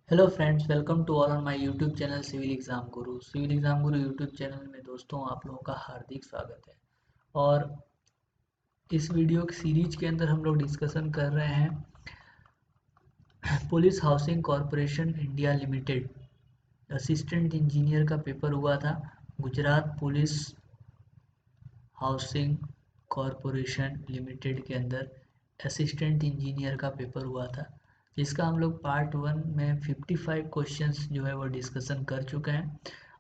Hello friends, welcome to all on my YouTube channel civil exam guru. Civil exam guru YouTube channel में दोस्तों आप लोगों का हार्दिक स्वागत है। और इस वीडियो की सीरीज के अंदर हम लोग डिस्कशन कर रहे हैं police housing corporation India limited assistant engineer का पेपर हुआ था। Gujarat police housing corporation limited के अंदर असिस्टेंट इंजीनियर का पेपर हुआ था, जिसका हम लोग पार्ट 1 में 55 क्वेश्चंस जो है वो डिस्कशन कर चुके हैं।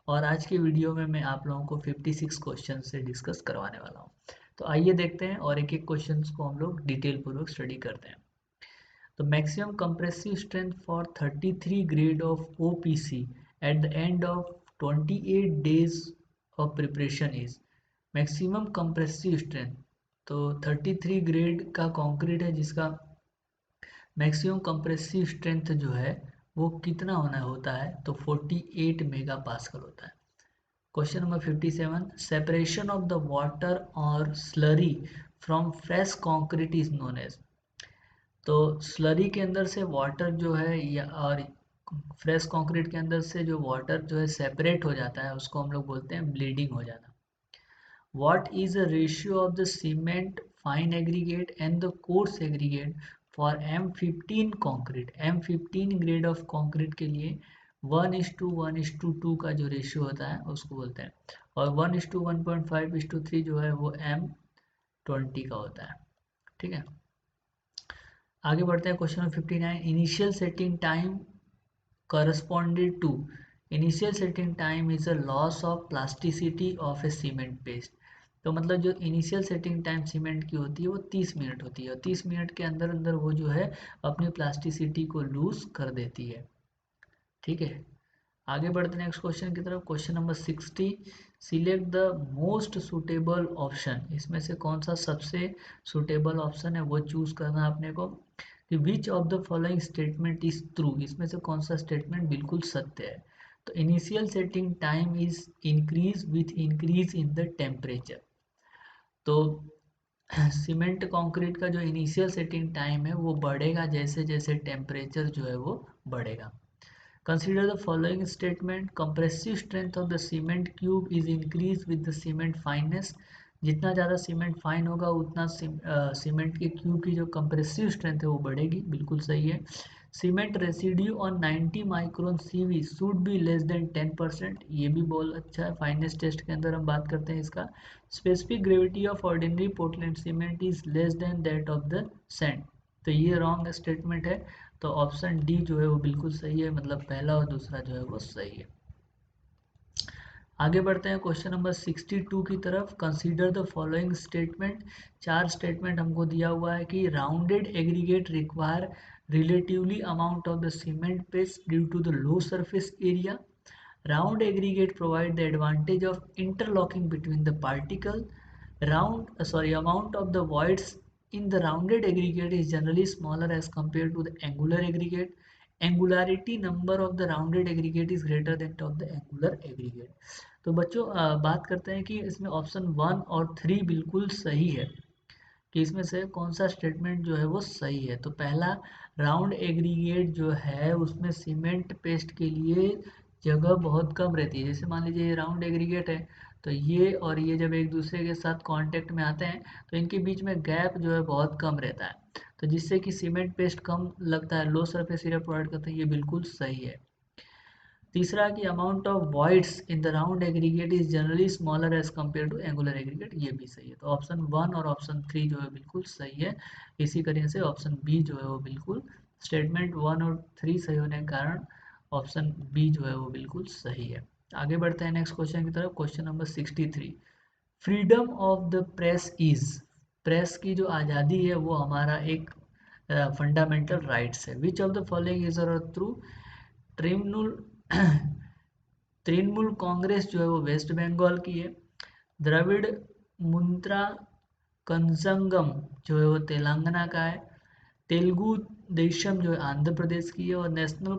और आज के वीडियो में मैं आप लोगों को 56 क्वेश्चन से डिस्कस करवाने वाला हूँ। तो आइए देखते हैं और एक एक क्वेश्चन को हम लोग डिटेल पूर्वक स्टडी करते हैं। तो maximum compressive strength for 33 grade of OPC at the end of 28 days of preparation is. Maximum compressive strength तो 33 ग्रेड का कंक्रीट है, जिसका मैक्सिमम कंप्रेसिव स्ट्रेंथ जो है वो कितना होना होता है, तो 48 मेगा पास्कल होता है। Question number 57, separation of the water और slurry from fresh concrete is known as. तो स्लरी के अंदर से वाटर जो है या और फ्रेश कंक्रीट के अंदर से जो वाटर जो है सेपरेट हो जाता है, उसको हम लोग बोलते हैं ब्लीडिंग हो जाना। What is the ratio of the cement fine aggregate and the coarse aggregate for M15 concrete? M15 grade of concrete के लिए 1:1:2 का जो रेशियो होता है उसको बोलते हैं, और 1:1.5:3 जो है वो M20 का होता है। ठीक है, आगे बढ़ते हैं। Question number 59, initial setting time corresponded to। initial setting time is a loss of plasticity of a cement paste। तो मतलब जो इनिशियल सेटिंग टाइम सीमेंट की होती है वो 30 मिनट होती है, और 30 मिनट के अंदर अंदर वो जो है अपनी प्लास्टिसिटी को लूज कर देती है। ठीक है, आगे बढ़ते हैं नेक्स्ट क्वेश्चन की तरफ। Question number 60, select the most suitable option. इसमें से कौन सा सबसे सुटेबल ऑप्शन है वो चूज करना अपने को। कि which of the following statement is true, इसमें से कौन सा स्टेटमेंट बिल्कुल सत्य है। तो initial setting time is increase with increase in the temperature. तो सीमेंट कंक्रीट का जो इनिशियल सेटिंग टाइम है वो बढ़ेगा जैसे जैसे टेम्परेचर जो है वो बढ़ेगा। Consider the following statement: compressive strength of the cement cube is increased with the cement fineness। जितना ज़्यादा सीमेंट फाइन होगा उतना सीमेंट के क्यूब की जो कंप्रेसिव स्ट्रेंथ है वो बढ़ेगी, बिल्कुल सही है। Cement residue on 90 micron CV should be less than 10%, ये भी बहुत अच्छा है। फाइनेस टेस्ट के अंदर हम बात करते हैं इसका। Specific gravity of ordinary Portland cement is less than that of the sand, तो ये रॉन्ग स्टेटमेंट है। तो ऑप्शन डी जो है वो बिल्कुल सही है, मतलब पहला और दूसरा जो है वो सही है। आगे बढ़ते हैं क्वेश्चन नंबर 62 की तरफ। Consider the following statement. चार स्टेटमेंट हमको दिया हुआ है कि rounded aggregate require relatively amount of the cement paste due to the low surface area. Round aggregate provide the advantage of interlocking between the particle. Amount of the voids in the rounded aggregate is generally smaller as compared to the angular aggregate. Angularity number of the rounded aggregate is greater than of the angular aggregate। तो बच्चों बात करते हैं कि इसमें option 1 और 3 बिल्कुल सही है, कि इसमें से कौन सा स्टेटमेंट जो है वो सही है। तो पहला, राउंड एग्रीगेट जो है उसमें सीमेंट पेस्ट के लिए जगह बहुत कम रहती है। जैसे मान लीजिए ये राउंड एग्रीगेट है, तो ये और ये जब एक दूसरे के साथ कांटेक्ट में आते हैं तो इनके बीच में गैप जो है बहुत कम रहता है, तो जिससे कि सीमेंट पेस्ट कम लगता है, लो सरफेस एरिया प्रोवाइड करते हैं, ये बिल्कुल सही है। तीसरा कि amount of voids in the round aggregate is generally smaller as compare to angular aggregate, ये भी सही है। तो ऑप्शन 1 और ऑप्शन 3 जो है बिल्कुल सही है। इसी करीन से ऑप्शन बी जो है वो बिल्कुल, स्टेटमेंट 1 और 3 सही होने के कारण ऑप्शन बी जो है वो बिल्कुल सही है। आगे बढ़ते हैं नेक्स्ट क्वेश्चन की तरफ। Question number 63, freedom of the press is. Press की जो आज़ादी है वो हमारा एक फंडामेंटल राइट्स है। Which of the following is true. Trinamool Trinamool Congress जो है वो वेस्ट बंगाल की है। द्रविड़ मुद्रा कंसंगम जो है वो तेलंगाना का है। तेलुगु देशम जो है आंध्र प्रदेश की है। और नेशनल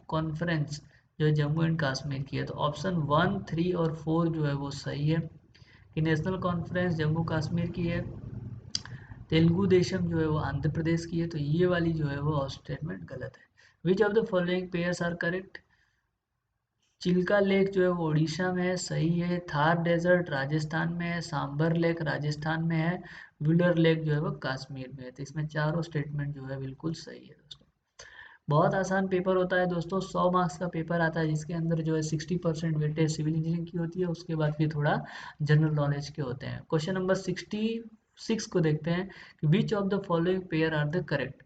कॉन्फ्रेंस जो है जम्मू एंड कश्मीर की है। तो ऑप्शन 1, 3 और 4 जो है वो सही है, कि नेशनल कॉन्फ्रेंस जम्मू कश्मीर की है, तेलुगु देशम जो है वो आंध्र प्रदेश की है। तो ये वाली जो है वो स्टेटमेंट गलत है। Which of the following pairs are correct? Chilka lake जो है वो उड़ीसा में है, सही है। थार डेजर्ट राजस्थान में है, सांबर लेक राजस्थान में है, व्हीलर लेक जो है वो कश्मीर में है। तो इसमें चारों स्टेटमेंट जो है बिल्कुल सही है दोस्तों। बहुत आसान पेपर होता है दोस्तों, 100 मार्क्स का पेपर आता है जिसके अंदर जो है 60% वेटेज सिविल इंजीनियरिंग की होती है, उसके बाद फिर थोड़ा जनरल नॉलेज के होते हैं। क्वेश्चन नंबर 66 को देखते हैं कि which of the following pair are the correct?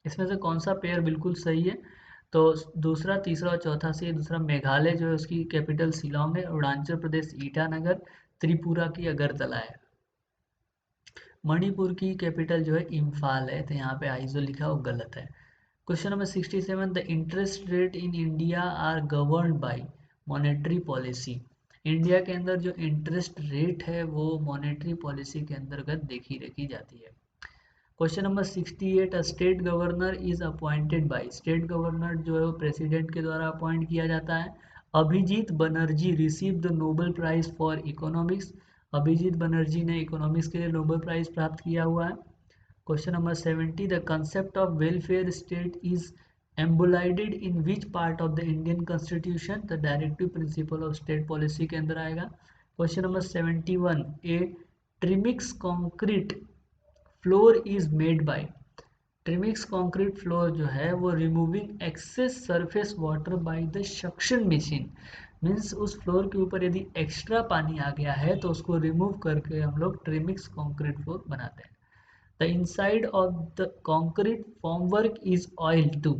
इसमें से कौन सा पेयर बिल्कुल सही है? तो दूसरा, तीसरा और चौथा से दूसरा, मेघालय जो है उसकी कैपिटल शिलोंग है, अरुणाचल प्रदेश ईटानगर, त्रिपुरा की अगरतला है, मणिपुर की कैपिटल जो है इम्फाल है। तो यहाँ पे आइजो लिखा वो गलत है। Question number 67, the interest rate in India are governed by monetary policy. India के अंदर जो इंटरेस्ट रेट है वो मॉनेटरी पॉलिसी के अंतर्गत देखी रखी जाती है। Question number 68, state governor is appointed by. State governor जो है वो प्रेसिडेंट के द्वारा अपॉइंट किया जाता है। Abhijit Banerjee receive the Nobel prize for economics. Abhijit Banerjee ने इकोनॉमिक्स के लिए नोबेल प्राइज प्राप्त किया हुआ है। Question number 70, the concept of welfare state is embodied in which part of the Indian constitution? The directive principle of state policy के अंदर आएगा। Question number 71, a trimix concrete floor is made by. Trimix concrete floor जो है वो removing excess surface water by the suction machine. Means उस floor के ऊपर यदि एक्स्ट्रा पानी आ गया है तो उसको रिमूव करके हम लोग ट्रिमिक्स कंक्रीट फ्लोर बनाते हैं। The inside of the concrete formwork is oil to.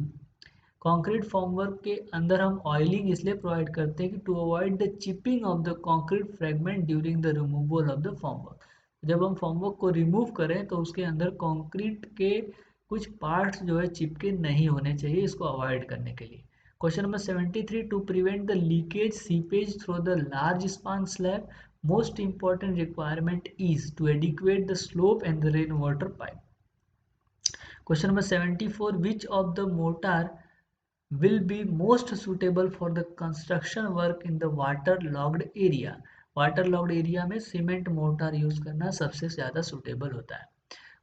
Concrete formwork के अंदर हम ऑयलिंग इसलिए प्रोवाइड करते हैं कि to avoid the chipping of the concrete fragment during the removal of the formwork. जब हम फॉर्मवर्क को रिमूव करें तो उसके अंदर कंक्रीट के कुछ पार्ट्स जो है चिपके नहीं होने चाहिए, इसको अवॉइड करने के लिए। Question number 73, to prevent the leakage seepage through the large span slab most important requirement is to adequate the slope and the rain water pipe. Question number 74, which of the mortar will be most suitable for the construction work in the waterlogged area? Waterlogged area में cement mortar use करना सबसे ज्यादा suitable होता है।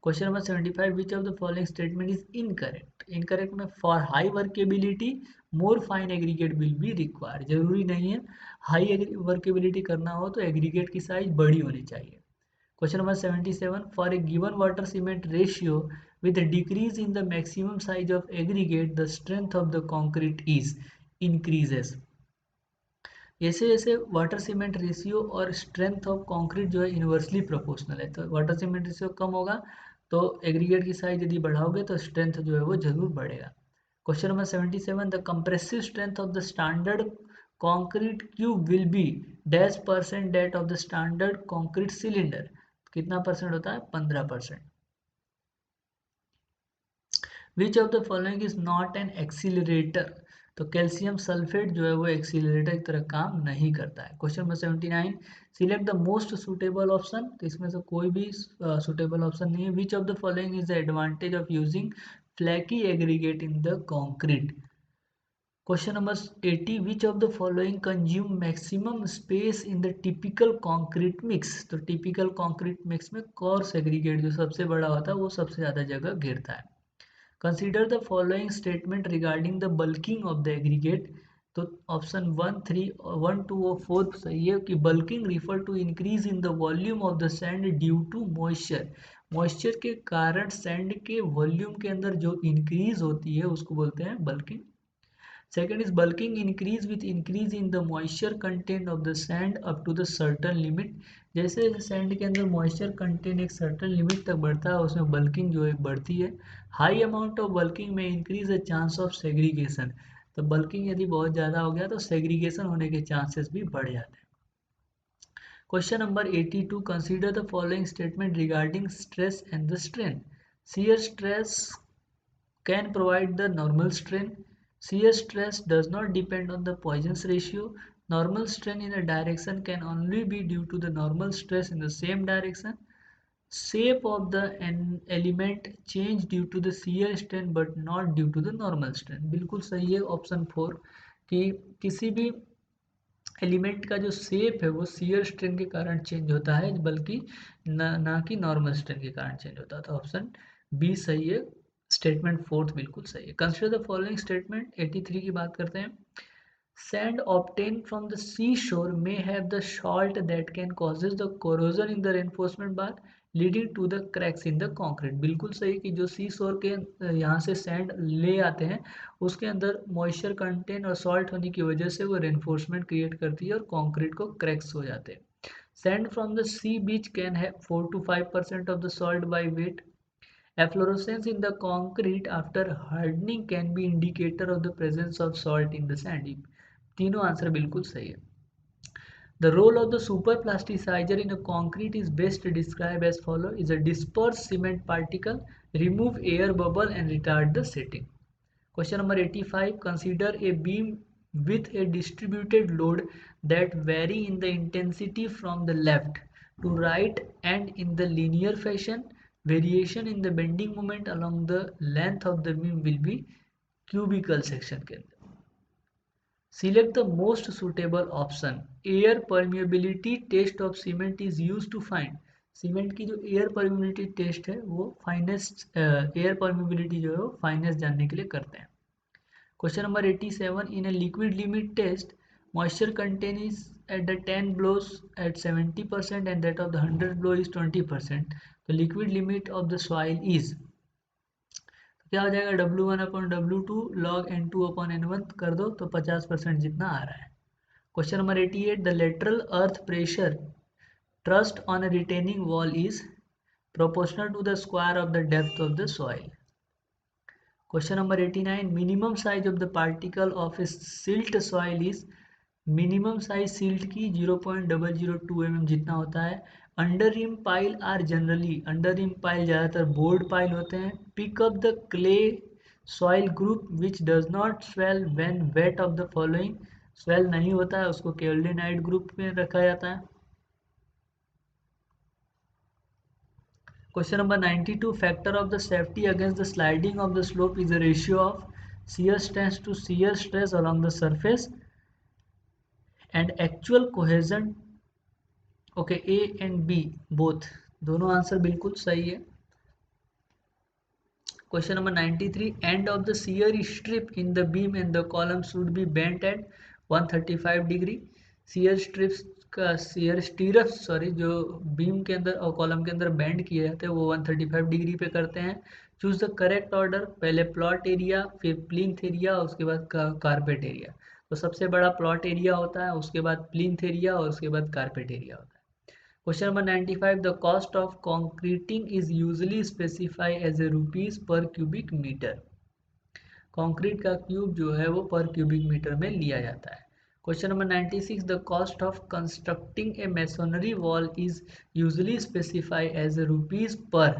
Question number 75, which of the following statement is incorrect? Incorrect में for high workability more fine aggregate will be required. जरूरी नहीं है हाई वर्केबिलिटी करना हो तो एग्रीगेट की साइज बड़ी होनी चाहिए। Question number 77, for a given water cement ratio with a decrease in the maximum size of aggregate, the strength of the concrete is increases। ऐसे ऐसे वाटर सीमेंट रेशियो और स्ट्रेंथ ऑफ कंक्रीट जो है inversely proportional है। तो water cement ratio कम होगा तो aggregate की साइज यदि बढ़ाओगे तो स्ट्रेंथ जो है वो जरूर बढ़ेगा। Question number 77, the compressive strength of the standard concrete cube will be dash percent that of the standard concrete cylinder. कितना परसेंट होता है? 15%। Which of the following is not an accelerator? तो कैल्शियम सल्फेट जो है वो accelerator की तरह काम नहीं करता है। Question number 79, select the most suitable option. तो इसमें से कोई भी सुटेबल ऑप्शन नहीं है। Which of the following is the advantage of using flaky aggregate in the concrete? Question number 80, which of the following consume maximum space in the typical concrete mix? तो typical concrete mix में coarse aggregate जो सबसे बड़ा होता है वो सबसे ज़्यादा जगह घेरता है। Consider the following statement regarding the bulking of the aggregate. तो ऑप्शन 1, 3, 1, 2 और 4 सही है कि bulking refer to increase in the volume of the sand due to moisture. Moisture के कारण सैंड के वॉल्यूम के अंदर जो इंक्रीज होती है उसको बोलते हैं bulking. Second is bulking increase with increase in the moisture content of the sand up to the certain limit। जैसे जैसे सैंड के अंदर मॉइस्चर कंटेंट एक सर्टन लिमिट तक बढ़ता है उसमें बल्किंग जो है बढ़ती है। हाई अमाउंट ऑफ बल्किंग में increase the chance of segregation. तो बल्किंग यदि बहुत ज़्यादा हो गया तो सेग्रीगेशन होने के चांसेस भी बढ़ जाते हैं। Question number 82, consider the following statement regarding stress and the strain. Shear stress can provide the normal strain. Shear stress does not depend on the Poisson's ratio. Normal strain in a direction can only be due to the normal stress in the same direction. Shape of the element change due to the shear strain but not due to the normal strain। बिल्कुल सही है option 4 कि किसी भी element का जो shape है वो शियर स्ट्रेन के कारण चेंज होता है बल्कि ना कि नॉर्मल स्ट्रेन के कारण चेंज होता है। तो ऑप्शन बी सही है, स्टेटमेंट फोर्थ बिल्कुल सही है। Consider the following statement. 83 की बात करते हैं। Sand obtained from the seashore may have the salt that can causes the corrosion in the reinforcement bar leading to the cracks in the concrete। बिल्कुल सही कि जो सी शोर के यहाँ से सैंड ले आते हैं उसके अंदर मॉइस्चर कंटेंट और सॉल्ट होने की वजह से वो रेनफोर्समेंट क्रिएट करती है और कंक्रीट को क्रैक्स हो जाते हैं। Sand from the sea beach can have 4 to 5% of the salt by weight. Efflorescence in the concrete after hardening can be indicator of the presence of salt in the sand। तीनों answer बिल्कुल सही है। The role of the superplasticizer in a concrete is best described as follow: is a disperse cement particle, remove air bubble and retard the setting। Question number 85. Consider a beam with a distributed load that vary in the intensity from the left to right and in the linear fashion. Variation in the bending moment along the length of the beam will be cubical section के अंदर। Select the most suitable option। Air permeability test of cement is used to find। Cement की जो air permeability test है वो finest air permeability जो है वो finest जानने के लिए करते हैं। Question number 87। In a liquid limit test moisture content is at the 10 blows at 70% and that of the 100 blow is 20%। तो liquid limit of the soil is, क्या हो जाएगा, W1/W2 log N2/N1 कर दो तो 50% जितना आ रहा है। Question number 88। The lateral earth pressure trust on a retaining wall is proportional to the square of the depth of the soil। Question number 89. Minimum size of the particle of a silt soil is, minimum size silt की 0.002 mm जितना होता है। Under rim pile are generally, under rim pile ज़्यादातर bored pile होते हैं। Pick up the clay soil group which does not swell when wet of the following. Swell नहीं होता है उसको केल्डिनाइट ग्रुप में रखा जाता है। Question number 92. Factor of the safety against the sliding of the slope is the ratio of shear stress to shear stress along the surface and actual cohesion। Okay, A and B both, दोनों answer बिल्कुल सही है। Question number 93। And of the shear strip in the beam and the column should be bent at 135 degree. shear strips का stirrups जो beam के अंदर और column के अंदर बेंड किए जाते हैं वो 135 डिग्री पे करते हैं। चूज द करेक्ट ऑर्डर, पहले प्लॉट एरिया, फिर प्लिंथ एरिया, उसके बाद कारपेट एरिया। तो सबसे बड़ा प्लॉट एरिया होता है, उसके बाद प्लिंथ एरिया और उसके बाद कारपेट एरिया होता है। Question number 95। The cost of concreting is usually specify as a rupees per cubic metre. Concrete का क्यूब जो है वो पर क्यूबिक मीटर में लिया जाता है। Question number 96। The cost of constructing a masonry wall is usually specify as a rupees per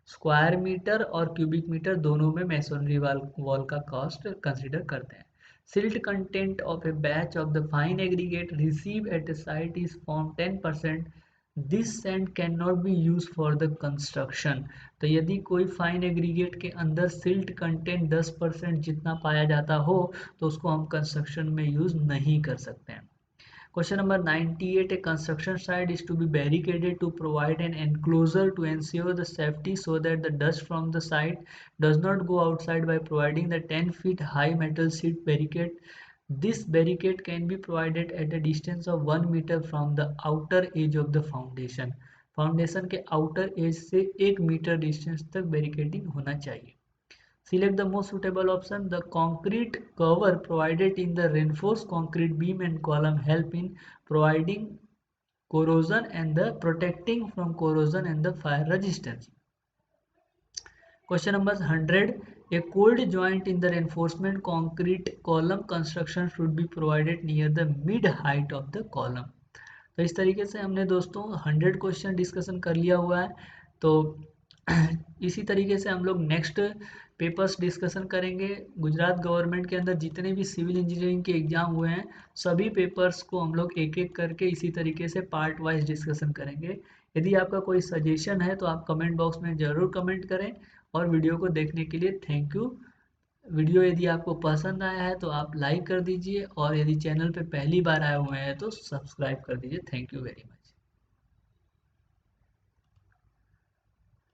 square metre और क्यूबिक मीटर, दोनों में मेसोनरी वॉल का कॉस्ट कंसिडर करते हैं। Silt content of a batch of the fine aggregate received at a site is from 10%. This sand cannot be used for the construction। तो यदि कोई fine aggregate के अंदर सिल्ट कंटेंट 10% जितना पाया जाता हो तो उसको हम कंस्ट्रक्शन में यूज नहीं कर सकते हैं। Question number 98. A construction site is to be barricaded to provide an enclosure to ensure the safety so that the dust from the site does not go outside by providing the 10 feet high metal sheet barricade। This barricade can be provided at a distance of 1 meter from the outer edge of the foundation। Foundation के outer as से 1 metre distance तक barricading होना चाहिए। Select the most suitable option। The concrete cover provided in the reinforced concrete beam and column help in providing corrosion and the protecting from corrosion and the fire resistance। Question number 100। A cold joint in the reinforcement concrete column construction should be provided near the mid height of the column। तो इस तरीके से हमने दोस्तों 100 question discussion कर लिया हुआ है। तो इसी तरीके से हम लोग नेक्स्ट पेपर्स डिस्कशन करेंगे। गुजरात गवर्नमेंट के अंदर जितने भी सिविल इंजीनियरिंग के एग्जाम हुए हैं सभी पेपर्स को हम लोग एक एक करके इसी तरीके से पार्ट वाइज डिस्कशन करेंगे। यदि आपका कोई सजेशन है तो आप कमेंट बॉक्स में ज़रूर कमेंट करें और वीडियो को देखने के लिए थैंक यू। वीडियो यदि आपको पसंद आया है तो आप लाइक कर दीजिए और यदि चैनल पे पहली बार आए हुए हैं तो सब्सक्राइब कर दीजिए। Thank you very much.